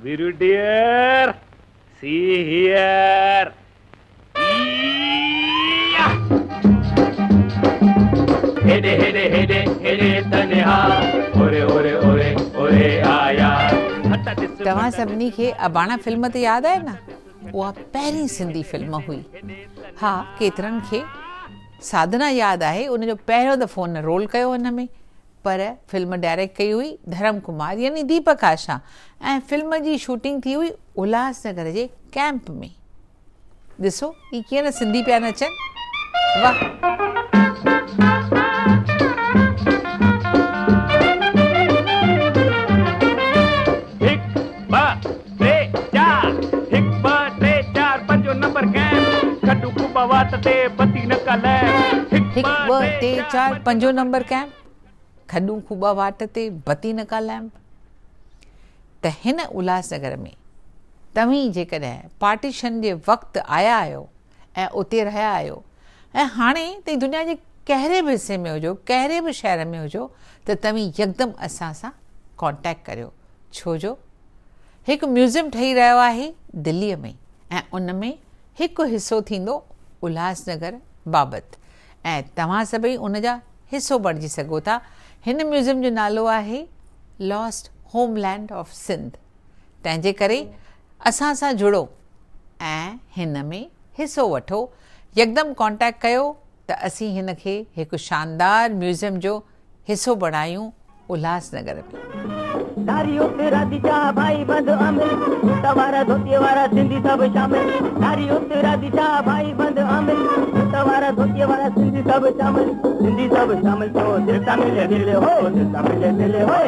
Viru dear, see here. Hede hede hede hede तन्हा ओरे ओरे ओरे ओरे आया. तव्हां सभिनी खे अबाणा फिल्म त यादि आहे न? उहा पहिरीं सिंधी फिल्म हुई. हा, केतिरनि खे साधना यादि आहे, उनजो पहिरियों दफ़ो हुन रोल कयो हुन में. पर फिल्म डायरेक्ट कई हुई धर्म कुमार यानी दीपक आशा ऐं फिल्म जी शूटिंग थी हुई उल्हासनगर जे कैंप में. ॾिसो ही कीअं न सिंधी पिया नचनि. वाह. हिकु ॿ टे चारि 5 नंबर कैंप, खॾूं खूबा वाट ते बती नका लैम्प. त हिन उल्हासनगर में तव्हीं जेकॾहिं पार्टीशन जे वक़्तु आया आहियो ऐं उते रहिया आहियो ऐं हाणे ताईं दुनिया जे कहिड़े बि हिसे में हुजो, कहिड़े बि शहर में हुजो, त तव्हीं यकदमि असां सां कॉन्टेक्ट करियो. छो जो हिकु म्यूज़ियम ठही रहियो आहे दिल्लीअ में ऐं उन में हिकु हिसो थींदो उल्हासनगर बाबति ऐं तव्हां सभई उन जा हिसो बणिजी सघो था. हिन म्यूज़ियम जो नालो आहे लॉस्ट होमलैंड ऑफ सिंध. तंहिंजे करे असां सां जुड़ो ऐं हिन में हिसो वठो. यकदमि कॉन्टेक्ट कयो त असीं हिन खे हिकु शानदार म्यूज़ियम जो हिसो बणायूं उल्हासनगर में. नारियों तेरा दिशा भाई बंद अमिल तवारा धोती वाला सिंधी सब शामिल. नारियों तेरा दिशा भाई बंद अमिल तवारा धोती वाला सिंधी सब शामिल. सिंधी सब शामिल तो दिल सा मिले दिल हो, दिल सा मिले दिल हो.